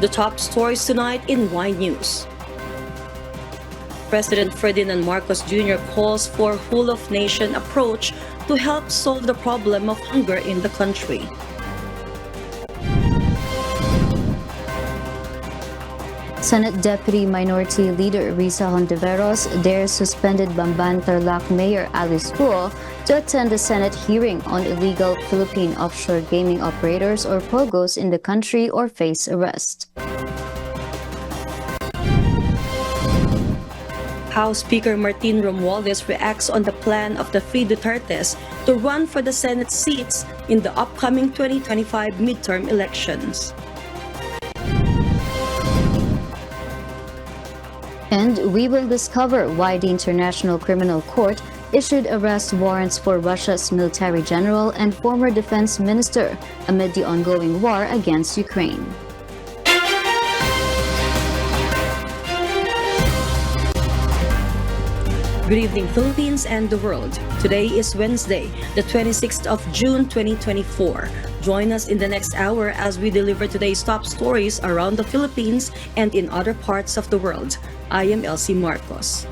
The top stories tonight in Y News. President Ferdinand Marcos Jr. calls for whole-of-nation approach to help solve the problem of hunger in the country. Senate Deputy Minority Leader Risa Hontiveros dares suspended Bamban Tarlac Mayor Alice Guo to attend the Senate hearing on illegal Philippine offshore gaming operators or POGOs in the country or face arrest. House Speaker Martin Romualdez reacts on the plan of the three Dutertes to run for the Senate seats in the upcoming 2025 midterm elections. And we will discover why the International Criminal Court issued arrest warrants for Russia's military general and former defense minister amid the ongoing war against Ukraine. Good evening, Philippines and the world. Today is Wednesday, the 26th of June, 2024. Join us in the next hour as we deliver today's top stories around the Philippines and in other parts of the world. I am Elsie Marcos.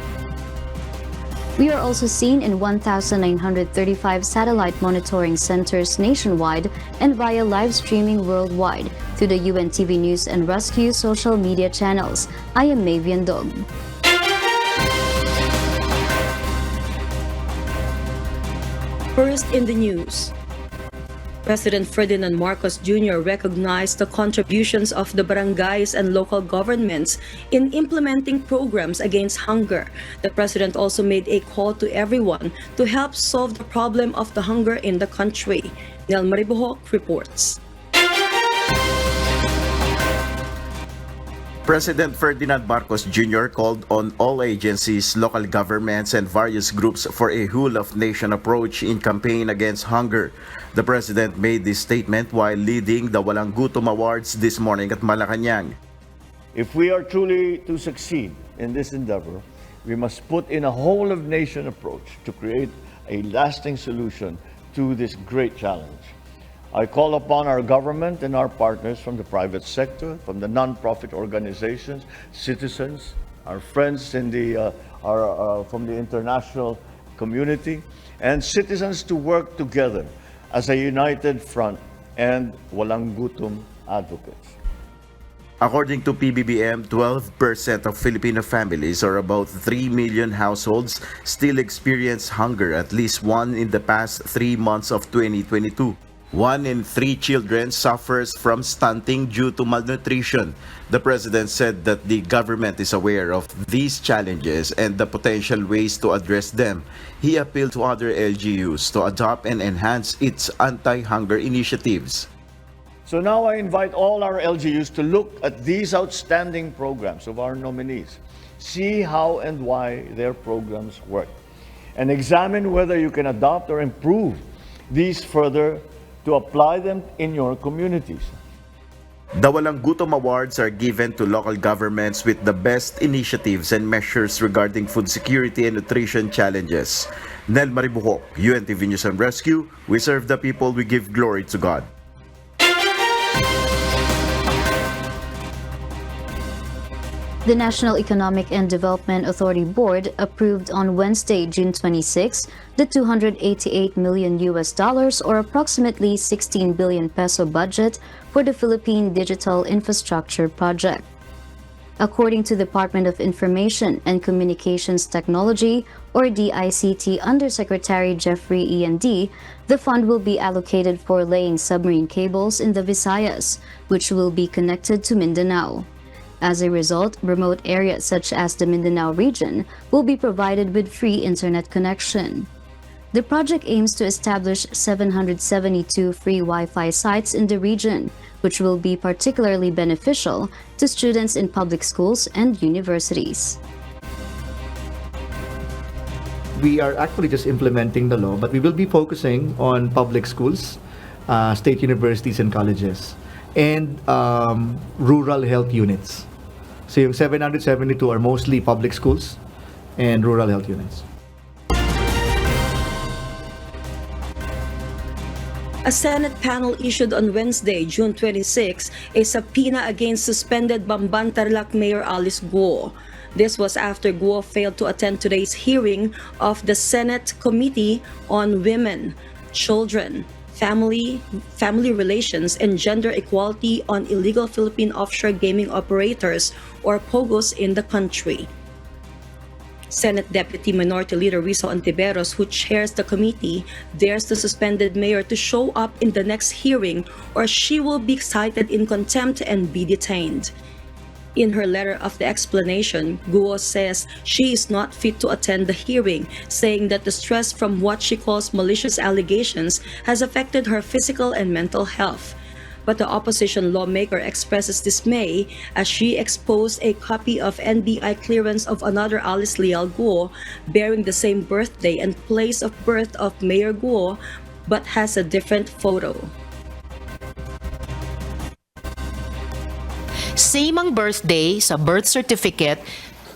We are also seen in 1,935 satellite monitoring centers nationwide and via live streaming worldwide through the UNTV News and Rescue social media channels. I am Mavian Dog. First in the news. President Ferdinand Marcos Jr. recognized the contributions of the barangays and local governments in implementing programs against hunger. The president also made a call to everyone to help solve the problem of the hunger in the country. Nel Maribohok reports. President Ferdinand Marcos Jr. called on all agencies, local governments, and various groups for a whole-of-nation approach in campaign against hunger. The president made this statement while leading the Walang Gutom Awards this morning at Malacanang. If we are truly to succeed in this endeavor, we must put in a whole-of-nation approach to create a lasting solution to this great challenge. I call upon our government and our partners from the private sector, from the non-profit organizations, citizens, our friends in from the international community, and citizens to work together as a united front and walang gutom advocates. According to PBBM, 12% of Filipino families, or about 3 million households, still experience hunger, at least one in the past 3 months of 2022. 1 in 3 children suffers from stunting due to malnutrition. The president said that the government is aware of these challenges and the potential ways to address them. He appealed to other LGUs to adopt and enhance its anti-hunger initiatives. So now I invite all our LGUs to look at these outstanding programs of our nominees, see how and why their programs work, and examine whether you can adopt or improve these further to apply them in your communities. The Walang Gutom Awards are given to local governments with the best initiatives and measures regarding food security and nutrition challenges. Nel Maribuhok, UNTV News and Rescue. We serve the people, we give glory to God. The National Economic and Development Authority Board approved on Wednesday, June 26, the $288 million or approximately 16 billion peso budget for the Philippine Digital Infrastructure Project. According to the Department of Information and Communications Technology, or DICT Undersecretary Jeffrey E&D, the fund will be allocated for laying submarine cables in the Visayas, which will be connected to Mindanao. As a result, remote areas such as the Mindanao region will be provided with free internet connection. The project aims to establish 772 free Wi-Fi sites in the region, which will be particularly beneficial to students in public schools and universities. We are actually just implementing the law, but we will be focusing on public schools, state universities and colleges, and rural health units. So yung 772 are mostly public schools and rural health units. A Senate panel issued on Wednesday, June 26, a subpoena against suspended Bamban Tarlac Mayor Alice Guo. This was after Guo failed to attend today's hearing of the Senate Committee on Women, Children, Family Relations, and Gender Equality on illegal Philippine offshore gaming operators, or POGOs, in the country. Senate Deputy Minority Leader Hontiveros, who chairs the committee, dares the suspended mayor to show up in the next hearing or she will be cited in contempt and be detained. In her letter of the explanation, Guo says she is not fit to attend the hearing, saying that the stress from what she calls malicious allegations has affected her physical and mental health. But the opposition lawmaker expresses dismay as she exposed a copy of NBI clearance of another Alice Guo bearing the same birthday and place of birth of Mayor Guo but has a different photo. Same ang birthday sa birth certificate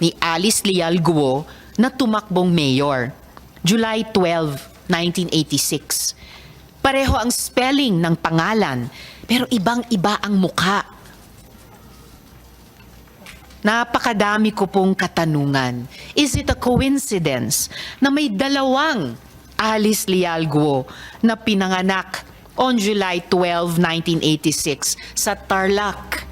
ni Alice Guo na tumakbong mayor, July 12, 1986. Pareho ang spelling ng pangalan, pero ibang-iba ang mukha. Napakadami ko pong katanungan. Is it a coincidence na may dalawang Alice Guo na pinanganak on July 12, 1986 sa Tarlac?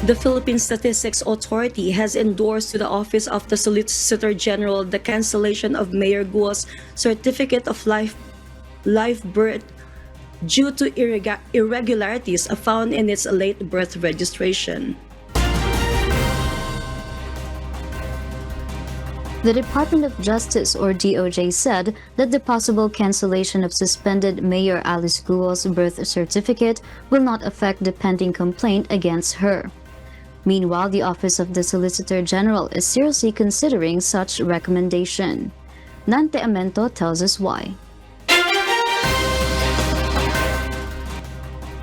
The Philippine Statistics Authority has endorsed to the Office of the Solicitor General the cancellation of Mayor Guo's certificate of live birth due to irregularities found in its late birth registration. The Department of Justice, or DOJ, said that the possible cancellation of suspended Mayor Alice Guo's birth certificate will not affect the pending complaint against her. Meanwhile, the Office of the Solicitor General is seriously considering such recommendation. Nante Amento tells us why.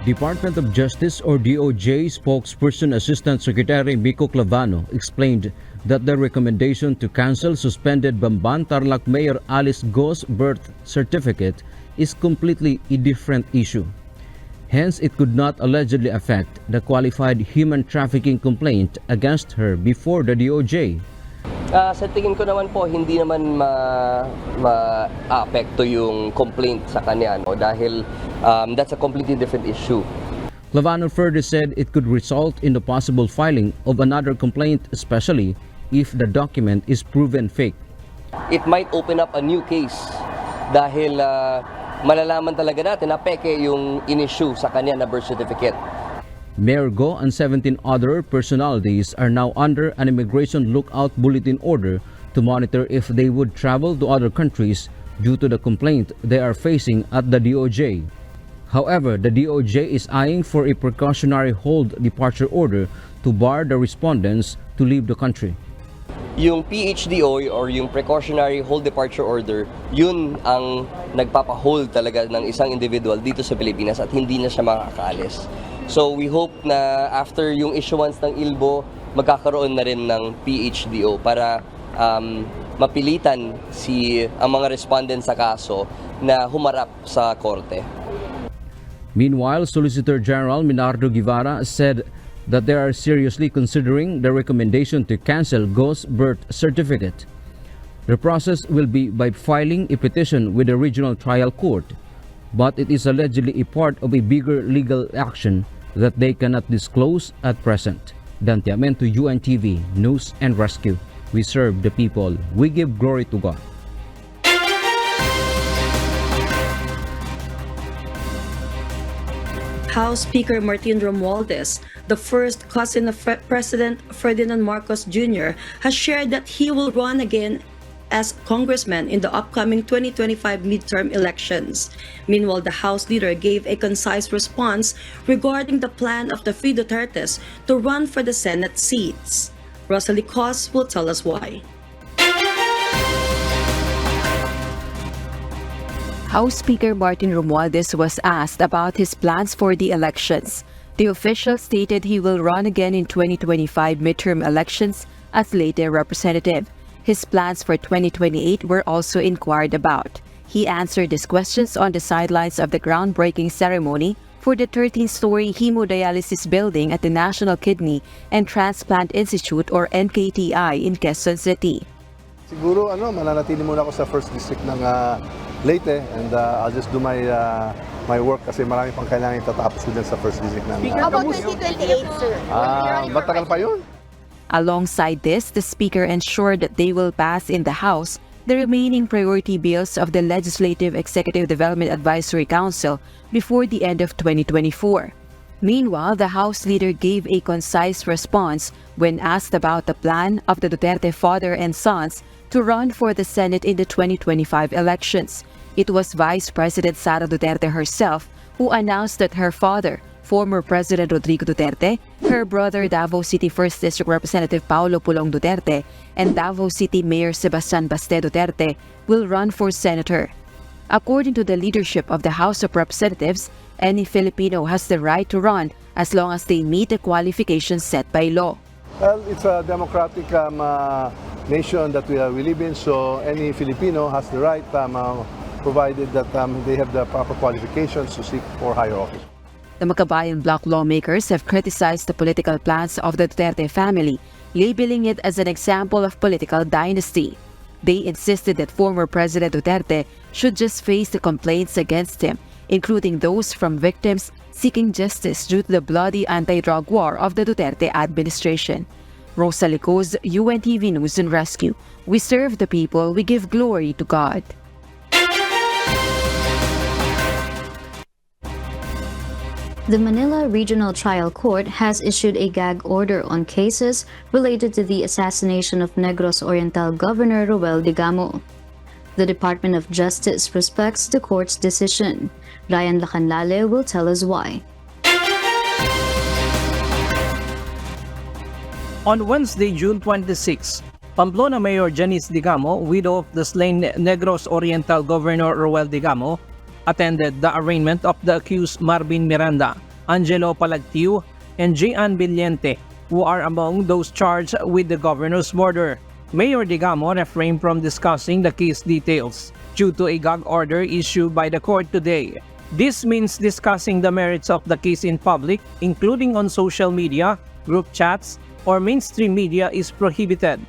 Department of Justice, or DOJ, spokesperson Assistant Secretary Mico Clavano explained that the recommendation to cancel suspended Bamban Tarlac Mayor Alice Guo's birth certificate is completely a different issue. Hence, it could not allegedly affect the qualified human trafficking complaint against her before the DOJ. Sa tingin ko naman po, hindi naman ma-apekto yung complaint sa kanya, no? Dahil that's a completely different issue. Clavano further said it could result in the possible filing of another complaint, especially if the document is proven fake. It might open up a new case dahil malalaman talaga natin na peke yung in-issue sa kanya na birth certificate. Mayor Guo and 17 other personalities are now under an immigration lookout bulletin order to monitor if they would travel to other countries due to the complaint they are facing at the DOJ. However, the DOJ is eyeing for a precautionary hold departure order to bar the respondents to leave the country. Yung PHDO or yung precautionary hold departure order, yun ang nagpapa-hold talaga ng isang individual dito sa Pilipinas at hindi na siya makakaalis. So we hope na after yung issuance ng ILBO, magkakaroon na rin ng PHDO para mapilitan ang mga respondents sa kaso na humarap sa korte. Meanwhile, Solicitor General Minardo Guevara said that they are seriously considering the recommendation to cancel Guo's birth certificate. The process will be by filing a petition with the regional trial court, but it is allegedly a part of a bigger legal action that they cannot disclose at present. Dante Amento, UNTV, News and Rescue. We serve the people. We give glory to God. House Speaker Martin Romualdez, the first cousin of President Ferdinand Marcos Jr., has shared that he will run again as congressman in the upcoming 2025 midterm elections. Meanwhile, the House leader gave a concise response regarding the plan of the three Dutertes to run for the Senate seats. Rosalie Cos will tell us why. House Speaker Martin Romualdez was asked about his plans for the elections. The official stated he will run again in 2025 midterm elections as later representative. His plans for 2028 were also inquired about. He answered these questions on the sidelines of the groundbreaking ceremony for the 13-story hemodialysis building at the National Kidney and Transplant Institute or NKTI in Quezon City. Siguro mananatili muna ako sa first district ng Leyte and I'll just do my work kasi marami pang kailangan itatapos ko dyan sa first district ng How about 2028, sir? matagal pa yun. Alongside this, the Speaker ensured that they will pass in the House the remaining priority bills of the Legislative Executive Development Advisory Council before the end of 2024. Meanwhile, the House leader gave a concise response when asked about the plan of the Duterte father and sons to run for the Senate in the 2025 elections. It was Vice President Sara Duterte herself who announced that her father, former President Rodrigo Duterte, her brother Davao City 1st District Representative Paulo Pulong Duterte, and Davao City Mayor Sebastian Baste Duterte will run for senator. According to the leadership of the House of Representatives, any Filipino has the right to run as long as they meet the qualifications set by law. Well, it's a democratic nation that we live in, so any Filipino has the right provided that they have the proper qualifications to seek for higher office. The Makabayan Bloc lawmakers have criticized the political plans of the Duterte family, labeling it as an example of political dynasty. They insisted that former President Duterte should just face the complaints against him, including those from victims seeking justice due to the bloody anti-drug war of the Duterte administration. Rosa Licos, UNTV News and Rescue. We serve the people, we give glory to God. The Manila Regional Trial Court has issued a gag order on cases related to the assassination of Negros Oriental Governor Roel Digamo. The Department of Justice respects the court's decision. Ryan Lacanlale will tell us why. On Wednesday, June 26, Pamplona Mayor Janice Digamo, widow of the slain Negros Oriental Governor Roel Digamo, attended the arraignment of the accused Marvin Miranda, Angelo Palagtiu, and Jean Villente, who are among those charged with the governor's murder. Mayor Digamo refrained from discussing the case details due to a gag order issued by the court today. This means discussing the merits of the case in public, including on social media, group chats, or mainstream media is prohibited.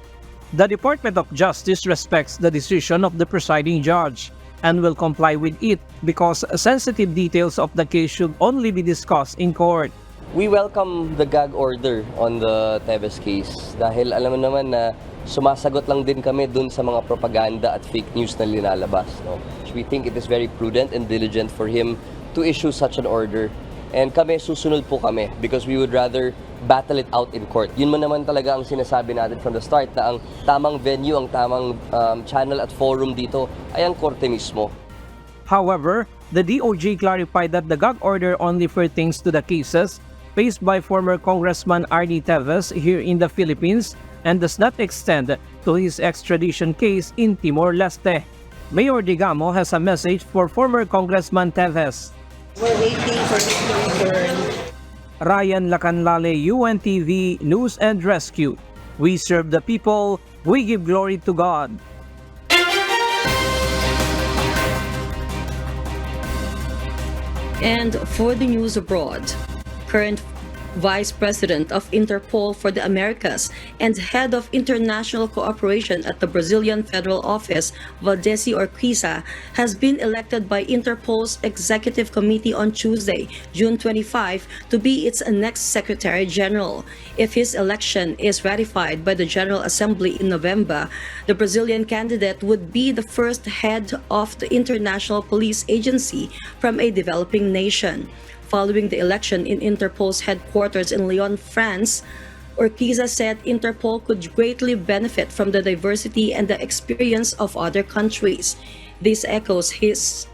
The Department of Justice respects the decision of the presiding judge and will comply with it because sensitive details of the case should only be discussed in court. We welcome the gag order on the Teves case dahil alam mo naman na sumasagot lang din kami dun sa mga propaganda at fake news na linalabas. No? We think it is very prudent and diligent for him to issue such an order. And kami, susunod po kami because we would rather battle it out in court. Yun mo naman talaga ang sinasabi natin from the start na ang tamang venue, ang tamang channel at forum dito ay ang korte mismo. However, the DOJ clarified that the gag order only pertains to the cases faced by former Congressman Arnie Teves here in the Philippines and does not extend to his extradition case in Timor-Leste. Mayor Digamo has a message for former Congressman Teves. We're waiting for him to return. Ryan Lacanlale, UNTV News and Rescue. We serve the people, we give glory to God. And for the news abroad, current Vice President of Interpol for the Americas and Head of International Cooperation at the Brazilian Federal Office, Valdeci Urquiza, has been elected by Interpol's Executive Committee on Tuesday, June 25, to be its next Secretary General. If his election is ratified by the General Assembly in November, the Brazilian candidate would be the first head of the International Police Agency from a developing nation. Following the election in Interpol's headquarters in Lyon, France, Urquiza said Interpol could greatly benefit from the diversity and the experience of other countries. This echoes his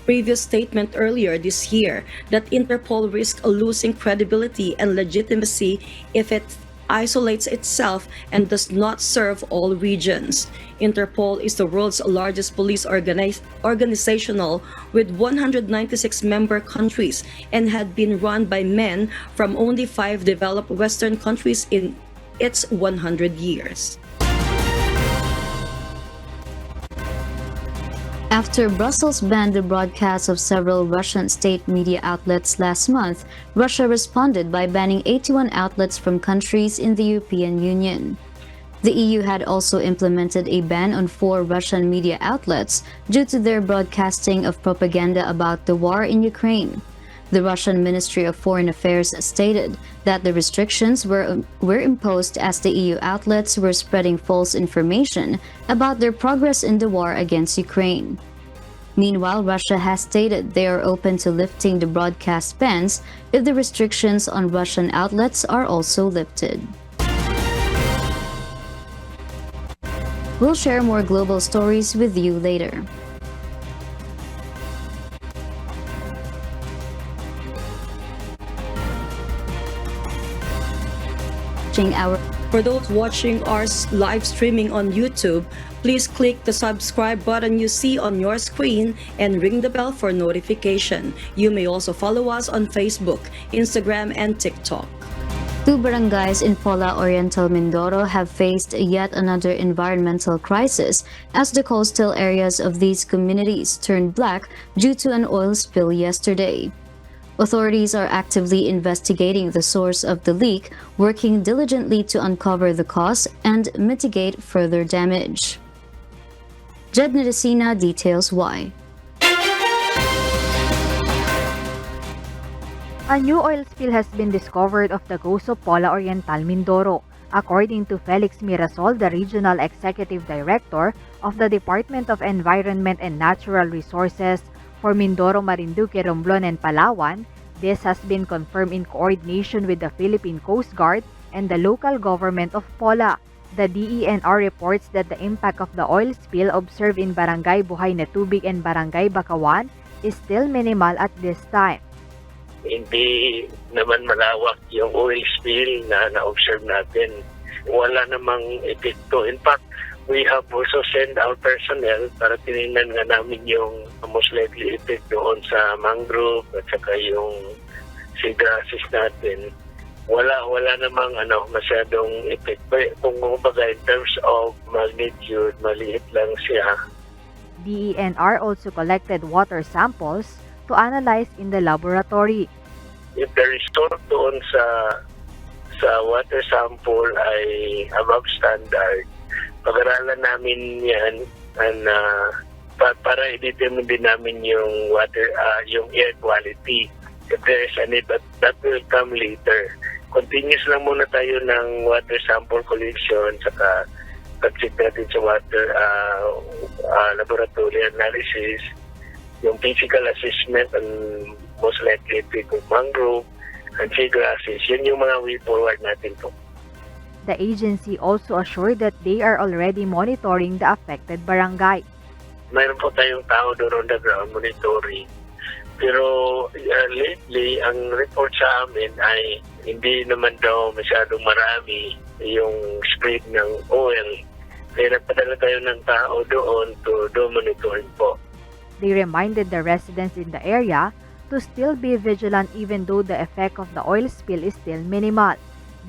previous statement earlier this year that Interpol risks losing credibility and legitimacy if it isolates itself and does not serve all regions. Interpol is the world's largest police organizational with 196 member countries and had been run by men from only 5 developed Western countries in its 100 years. After Brussels banned the broadcast of several Russian state media outlets last month, Russia responded by banning 81 outlets from countries in the European Union. The EU had also implemented a ban on 4 Russian media outlets due to their broadcasting of propaganda about the war in Ukraine. The Russian Ministry of Foreign Affairs stated that the restrictions were imposed as the EU outlets were spreading false information about their progress in the war against Ukraine. Meanwhile, Russia has stated they are open to lifting the broadcast bans if the restrictions on Russian outlets are also lifted. We'll share more global stories with you later. For those watching our live streaming on YouTube, please click the subscribe button you see on your screen and ring the bell for notification. You may also follow us on Facebook, Instagram, and TikTok. 2 barangays in Pola, Oriental Mindoro have faced yet another environmental crisis as the coastal areas of these communities turned black due to an oil spill yesterday. Authorities are actively investigating the source of the leak, working diligently to uncover the cause and mitigate further damage. Jed Neresina details why. A new oil spill has been discovered off the coast of Pola, Oriental Mindoro, according to Felix Mirasol, the Regional Executive Director of the Department of Environment and Natural Resources for Mindoro, Marinduque, Romblon, and Palawan. This has been confirmed in coordination with the Philippine Coast Guard and the local government of Pola. The DENR reports that the impact of the oil spill observed in Barangay Buhay na Tubig and Barangay Bakawan is still minimal at this time. Hindi naman malawak yung oil spill na na-observe natin. Wala namang epekto. In fact, we have also sent our personnel para tinignan nga namin yung most likely effect doon sa mangrove at saka yung seagrasses natin. Wala namang masyadong effect. Kung kumbaga in terms of magnitude, maliit lang siya. DENR also collected water samples to analyze in the laboratory. If the result doon sa water sample ay above standard, pag-aralan namin yan and para i-determine din namin yung water, yung air quality. If there is any, but that will come later. Continuous lang muna tayo ng water sample collection saka pag-check natin sa water laboratory analysis, yung physical assessment and most likely yung mangrove and seagrasses. Yun yung mga way forward natin po. The agency also assured that they are already monitoring the affected barangay. Mayroon po tayong tao doon on the ground monitoring. Pero lately, ang report sa amin ay hindi naman daw masyadong marami yung spread ng oil. Kaya nagpadala tayo ng tao doon to monitoring po. They reminded the residents in the area to still be vigilant even though the effect of the oil spill is still minimal.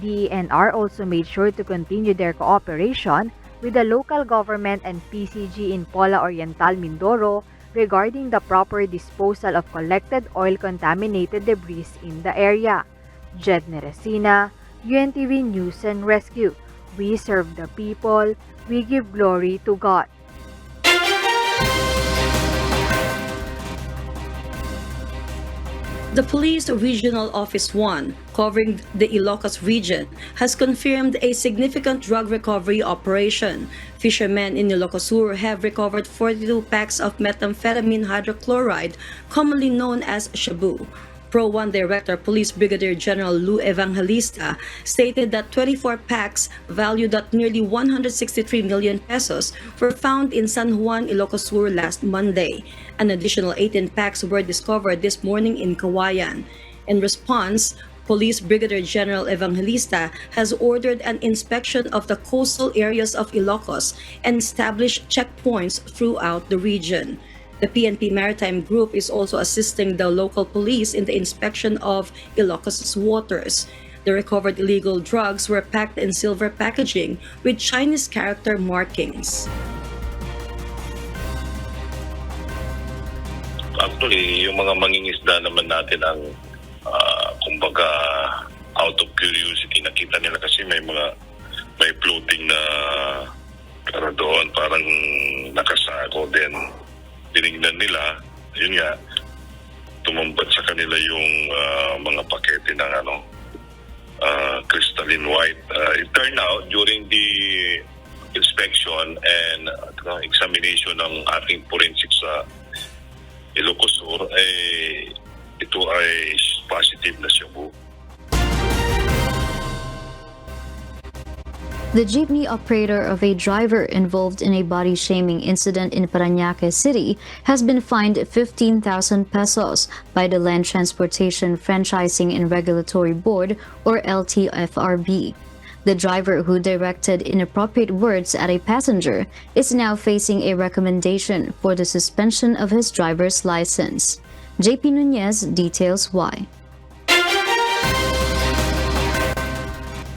DENR also made sure to continue their cooperation with the local government and PCG in Pola, Oriental Mindoro regarding the proper disposal of collected oil-contaminated debris in the area. Jed Neresina, UNTV News and Rescue. We serve the people. We give glory to God. The Police Regional Office 1, covering the Ilocos region, has confirmed a significant drug recovery operation. Fishermen in Ilocos Sur have recovered 42 packs of methamphetamine hydrochloride, commonly known as shabu. Pro 1 Director Police Brigadier General Lou Evangelista stated that 24 packs valued at nearly 163 million pesos were found in San Juan, Ilocos Sur last Monday. An additional 18 packs were discovered this morning in Kawayan. In response, Police Brigadier General Evangelista has ordered an inspection of the coastal areas of Ilocos and established checkpoints throughout the region. The PNP Maritime Group is also assisting the local police in the inspection of Ilocos' waters. The recovered illegal drugs were packed in silver packaging with Chinese character markings. Actually, yung mga mangingisda naman natin ang kumbaga out of curiosity nakita nila kasi may floating na doon parang nakasako din. Tinignan nila, yun nga, tumambat sa kanila yung mga pakete ng crystalline white. It turned out during the inspection and examination ng ating forensics sa Ilocos Sur, ito ay positive na Cebu. The jeepney operator of a driver involved in a body-shaming incident in Parañaque City has been fined 15,000 pesos by the Land Transportation Franchising and Regulatory Board, or LTFRB. The driver who directed inappropriate words at a passenger is now facing a recommendation for the suspension of his driver's license. JP Nunez details why.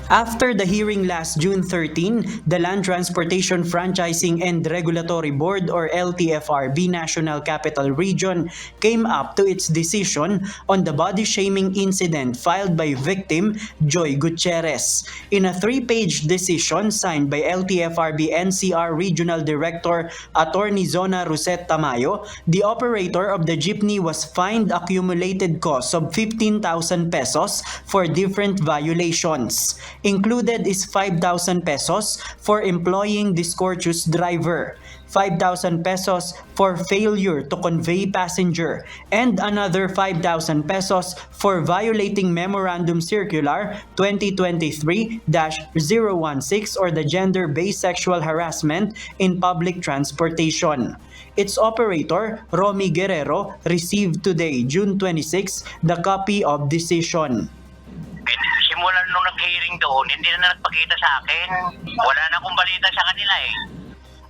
After the hearing last June 13, the Land Transportation Franchising and Regulatory Board, or LTFRB National Capital Region, came up to its decision on the body-shaming incident filed by victim Joy Gutierrez. In a 3-page decision signed by LTFRB NCR Regional Director Attorney Zona Rosette Tamayo, the operator of the jeepney was fined accumulated cost of 15,000 pesos for different violations. Included is 5,000 pesos for employing discourteous driver, 5,000 pesos for failure to convey passenger, and another 5,000 pesos for violating Memorandum Circular 2023-016 or the gender-based sexual harassment in public transportation. Its operator, Romy Guerrero, received today, June 26, the copy of decision. Simula nung nag-hearing doon, hindi na nagpakita sa akin. Wala na akong balita sa kanila eh.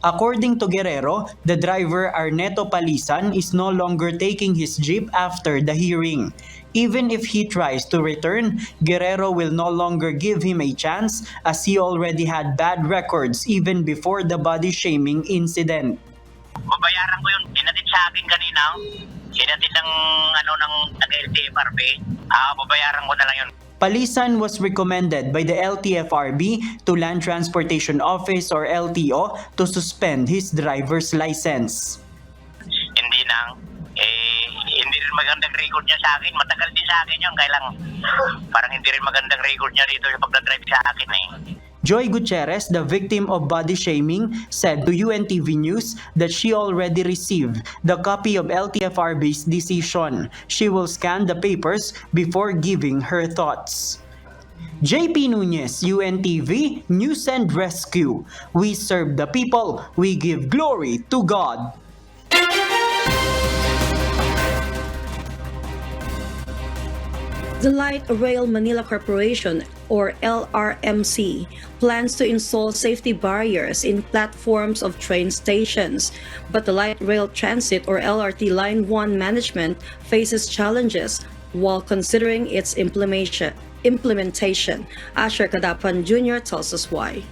According to Guerrero, the driver Arneto Palisan is no longer taking his jeep after the hearing. Even if he tries to return, Guerrero will no longer give him a chance as he already had bad records even before the body-shaming incident. Babayaran ko yung inatid sa akin kanina. Inatid ng LTFRB. Babayaran ko na lang yun. Palisan was recommended by the LTFRB to Land Transportation Office, or LTO, to suspend his driver's license. Hindi hindi rin magandang record niya sa akin. Matagal din sa akin yun. Kaya lang, parang hindi rin magandang record niya rito sa pagdadrive sa akin eh. Joy Gutierrez, the victim of body shaming, said to UNTV News that she already received the copy of LTFRB's decision. She will scan the papers before giving her thoughts. JP Nunez, UNTV, News and Rescue. We serve the people, we give glory to God. The Light Rail Manila Corporation, or LRMC, plans to install safety barriers in platforms of train stations, but the Light Rail Transit, or LRT Line 1 management faces challenges while considering its implementation. Asher Kadapan Jr. tells us why.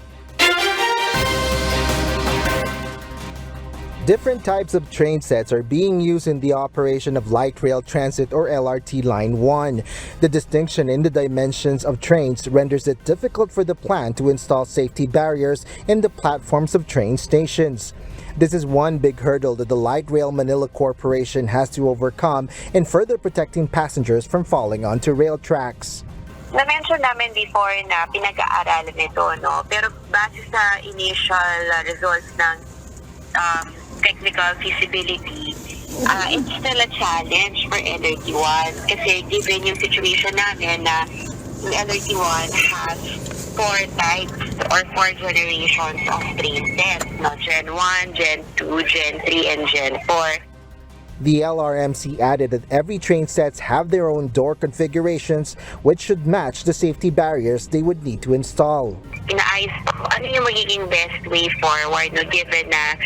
Different types of train sets are being used in the operation of Light Rail Transit, or LRT Line 1. The distinction in the dimensions of trains renders it difficult for the plan to install safety barriers in the platforms of train stations. This is one big hurdle that the Light Rail Manila Corporation has to overcome in further protecting passengers from falling onto rail tracks. Na-mention namin before na pinag-aaralan ito, no? Pero base sa initial results ng technical feasibility, it's still a challenge for LRT1 kasi given yung situation namin na yung LRT1 has 4 types or 4 generations of train sets, no? Gen 1, Gen 2, Gen 3, and Gen 4. The LRMC added that every train sets have their own door configurations which should match the safety barriers they would need to install. Inaayos ko ano yung magiging best way forward, no? Given na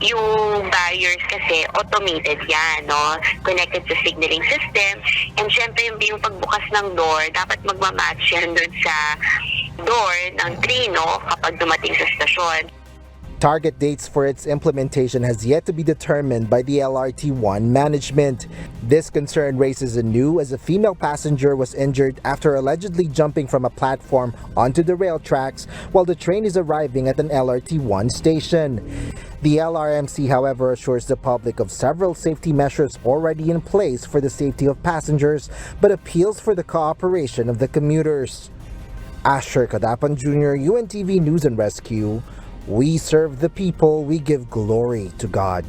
yung barriers kasi automated yan, no? Connected sa signaling system. And syempre yung pagbukas ng door, dapat magmamatch yan dun sa door ng train, no? Kapag dumating sa stasyon. Target dates for its implementation has yet to be determined by the LRT-1 management. This concern raises anew as a female passenger was injured after allegedly jumping from a platform onto the rail tracks while the train is arriving at an LRT-1 station. The LRMC, however, assures the public of several safety measures already in place for the safety of passengers, but appeals for the cooperation of the commuters. Asher Kadapan Jr., UNTV News and Rescue. We serve the people, we give glory to God.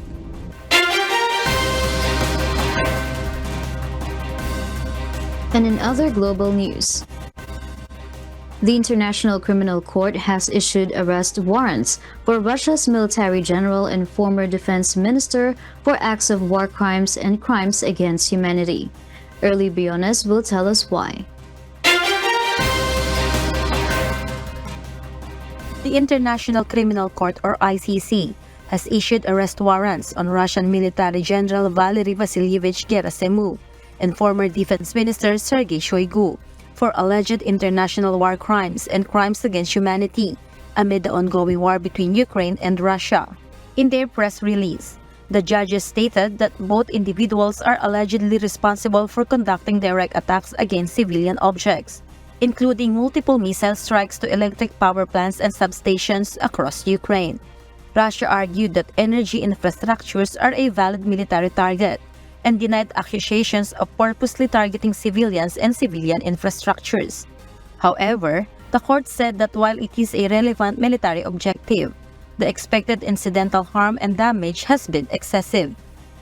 And in other global news, the International Criminal Court has issued arrest warrants for Russia's military general and former defense minister for acts of war crimes and crimes against humanity. Early Briones will tell us why. The International Criminal Court, or ICC, has issued arrest warrants on Russian military general Valery Vasilyevich Gerasimov and former defense minister Sergei Shoigu for alleged international war crimes and crimes against humanity amid the ongoing war between Ukraine and Russia. In their press release, the judges stated that both individuals are allegedly responsible for conducting direct attacks against civilian objects, including multiple missile strikes to electric power plants and substations across Ukraine. Russia argued that energy infrastructures are a valid military target and denied accusations of purposely targeting civilians and civilian infrastructures. However, the court said that while it is a relevant military objective, the expected incidental harm and damage has been excessive.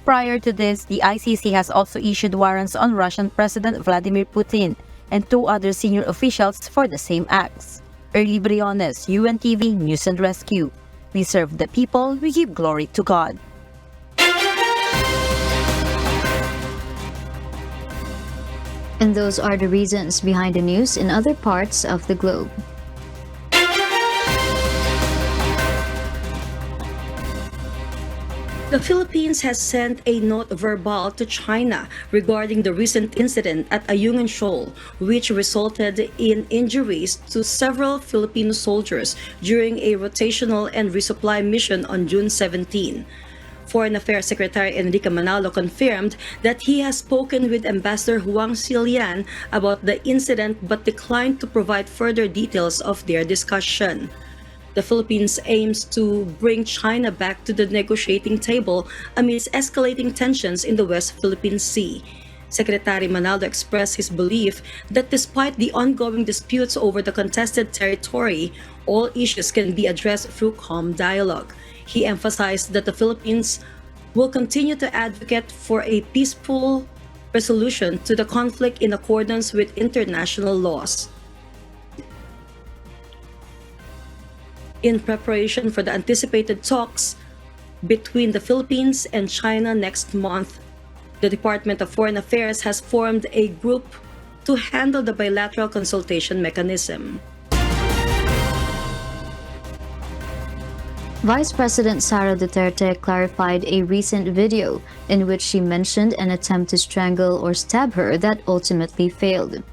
Prior to this, the ICC has also issued warrants on Russian President Vladimir Putin and 2 other senior officials for the same acts. Early Briones, UNTV News and Rescue. We serve the people, we give glory to God. And those are the reasons behind the news in other parts of the globe. The Philippines has sent a note verbale to China regarding the recent incident at Ayungin Shoal, which resulted in injuries to several Filipino soldiers during a rotational and resupply mission on June 17. Foreign Affairs Secretary Enrique Manalo confirmed that he has spoken with Ambassador Huang Xilian about the incident but declined to provide further details of their discussion. The Philippines aims to bring China back to the negotiating table amidst escalating tensions in the West Philippine Sea. Secretary Manalo expressed his belief that despite the ongoing disputes over the contested territory, all issues can be addressed through calm dialogue. He emphasized that the Philippines will continue to advocate for a peaceful resolution to the conflict in accordance with international laws. In preparation for the anticipated talks between the Philippines and China next month, the Department of Foreign Affairs has formed a group to handle the bilateral consultation mechanism. Vice President Sara Duterte clarified a recent video in which she mentioned an attempt to strangle or stab her that ultimately failed.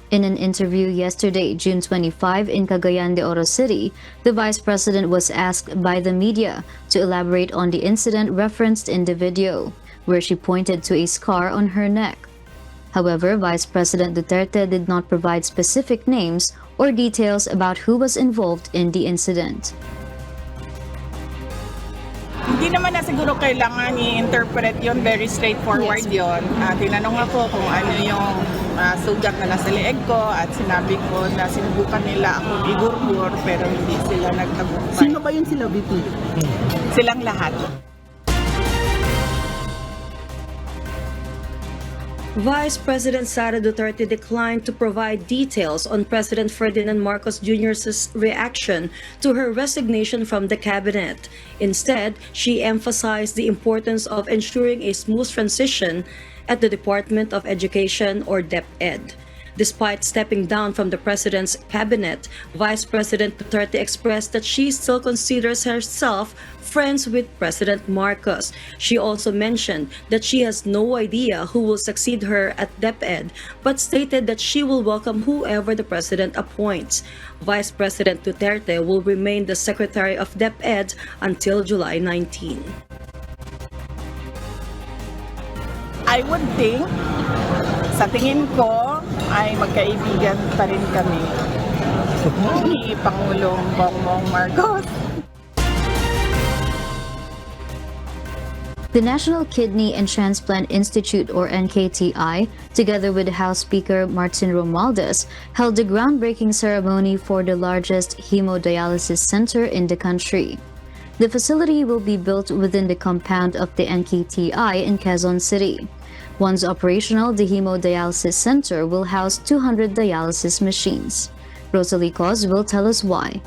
In an interview yesterday, June 25, in Cagayan de Oro City, the Vice President was asked by the media to elaborate on the incident referenced in the video, where she pointed to a scar on her neck. However, Vice President Duterte did not provide specific names or details about who was involved in the incident. Hindi naman na siguro kailangan i-interpret yon, very straightforward yon. Tinanong ako kung ano yung sugat na nasa leeg ko at sinabi ko na sinubukan nila akong igurgur pero hindi sila nagtagumpay. Sino ba yun sila, VP? Silang lahat. Vice President Sara Duterte declined to provide details on President Ferdinand Marcos Jr.'s reaction to her resignation from the cabinet. Instead, she emphasized the importance of ensuring a smooth transition at the Department of Education, or DepEd. Despite stepping down from the president's cabinet, Vice President Duterte expressed that she still considers herself friends with President Marcos. She also mentioned that she has no idea who will succeed her at DepEd, but stated that she will welcome whoever the president appoints. Vice President Duterte will remain the Secretary of DepEd until July 19. I would think, sa tingin ko, ay magkaibigan pa rin kami ni Pangulong Bongbong Marcos. The National Kidney and Transplant Institute, or NKTI, together with House Speaker Martin Romualdez, held a groundbreaking ceremony for the largest hemodialysis center in the country. The facility will be built within the compound of the NKTI in Quezon City. Once operational, the hemodialysis center will house 200 dialysis machines. Rosalie Cos will tell us why.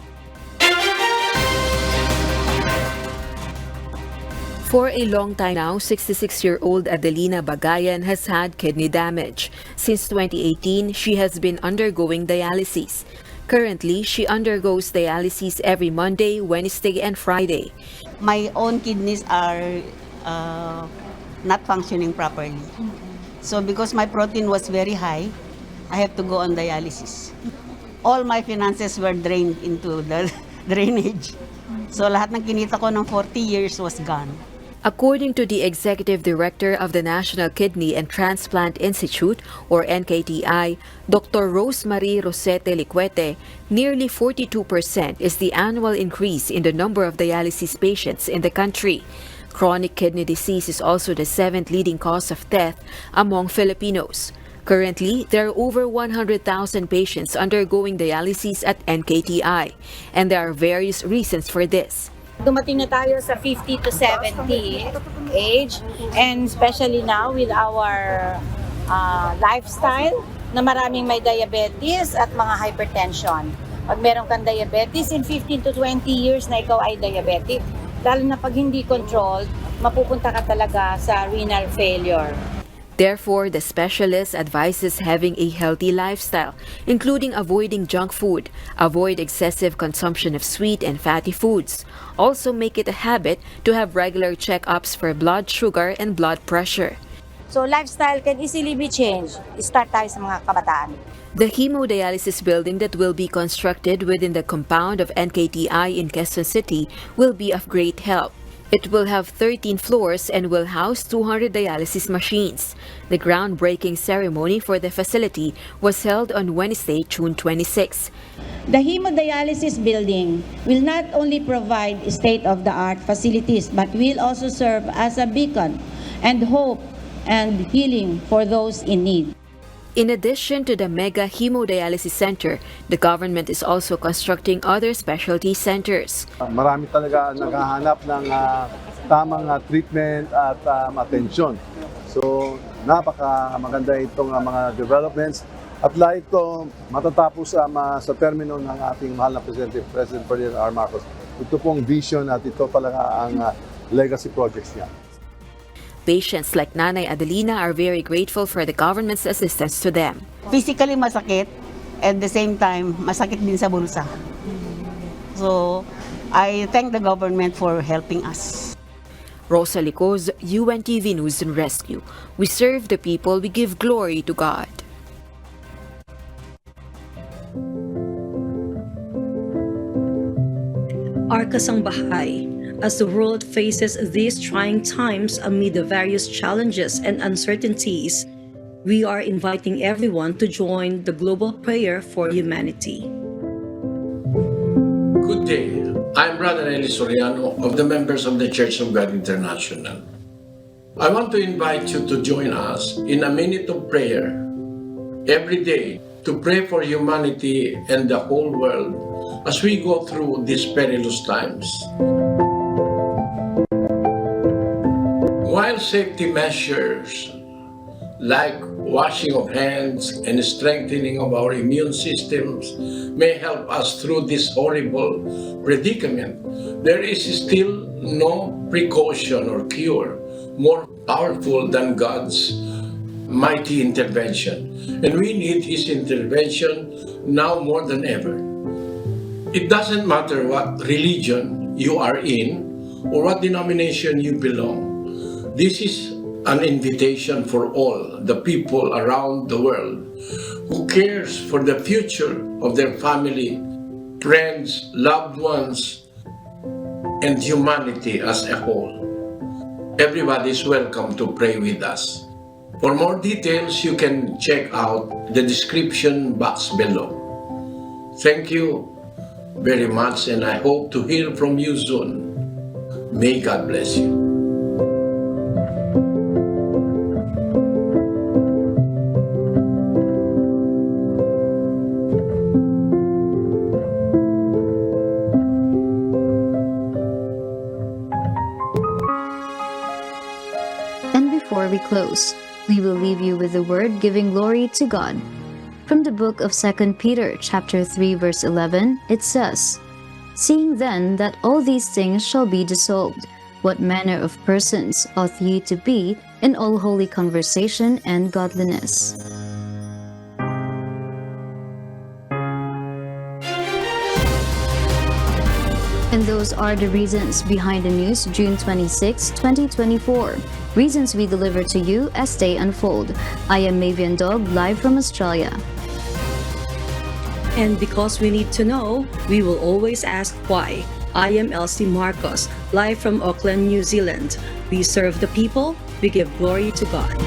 For a long time now, 66-year-old Adelina Bagayan has had kidney damage. Since 2018, she has been undergoing dialysis. Currently, she undergoes dialysis every Monday, Wednesday, and Friday. My own kidneys are not functioning properly. So because my protein was very high, I have to go on dialysis. All my finances were drained into the drainage. So lahat ng kinita ko ng 40 years was gone. According to the Executive Director of the National Kidney and Transplant Institute, or NKTI, Dr. Rosemarie Rosete Liquete, nearly 42% is the annual increase in the number of dialysis patients in the country. Chronic kidney disease is also the 7th leading cause of death among Filipinos. Currently, there are over 100,000 patients undergoing dialysis at NKTI, and there are various reasons for this. Dumating na tayo sa 50 to 70 age, and especially now with our lifestyle na maraming may diabetes at mga hypertension. Pag meron kang diabetes, in 15 to 20 years na ikaw ay diabetic, lalo na pag hindi controlled, mapupunta ka talaga sa renal failure. Therefore, the specialist advises having a healthy lifestyle, including avoiding junk food, avoid excessive consumption of sweet and fatty foods. Also make it a habit to have regular checkups for blood sugar and blood pressure. So lifestyle can easily be changed. Start tayo sa mga kabataan. The hemodialysis building that will be constructed within the compound of NKTI in Quezon City will be of great help. It will have 13 floors and will house 200 dialysis machines. The groundbreaking ceremony for the facility was held on Wednesday, June 26. The hemodialysis building will not only provide state-of-the-art facilities but will also serve as a beacon and hope and healing for those in need. In addition to the mega hemodialysis center, the government is also constructing other specialty centers. Marami talaga naghahanap ng tamang treatment at atensyon. So, napaka-maganda itong mga developments. At lahat ito matatapos sa termino ng ating mahal na President Ferdinand R. Marcos. Ito pong vision at ito talaga ang legacy projects niya. Patients like Nanay Adelina are very grateful for the government's assistance to them. Physically masakit, at the same time, masakit din sa bulsa. So, I thank the government for helping us. Rosalie Cos, UNTV News and Rescue. We serve the people, we give glory to God. Our Kasangbahay, as the world faces these trying times amid the various challenges and uncertainties, we are inviting everyone to join the global prayer for humanity. Good day. I'm Brother Eli Soriano of the members of the Church of God International. I want to invite you to join us in a minute of prayer every day to pray for humanity and the whole world as we go through these perilous times. While safety measures like washing of hands and strengthening of our immune systems may help us through this horrible predicament, there is still no precaution or cure more powerful than God's mighty intervention. And we need His intervention now more than ever. It doesn't matter what religion you are in or what denomination you belong. This is an invitation for all the people around the world who cares for the future of their family, friends, loved ones, and humanity as a whole. Everybody is welcome to pray with us. For more details, you can check out the description box below. Thank you very much, and I hope to hear from you soon. May God bless you. Before we close, we will leave you with the word giving glory to God. From the book of 2 Peter chapter 3 verse 11, it says, "Seeing then that all these things shall be dissolved, what manner of persons ought ye to be in all holy conversation and godliness?" And those are the reasons behind the news, June 26, 2024. Reasons we deliver to you as they unfold. I am Mavian Dog, live from Australia. And because we need to know, we will always ask why. I am Elsie Marcos, live from Auckland, New Zealand. We serve the people, we give glory to God.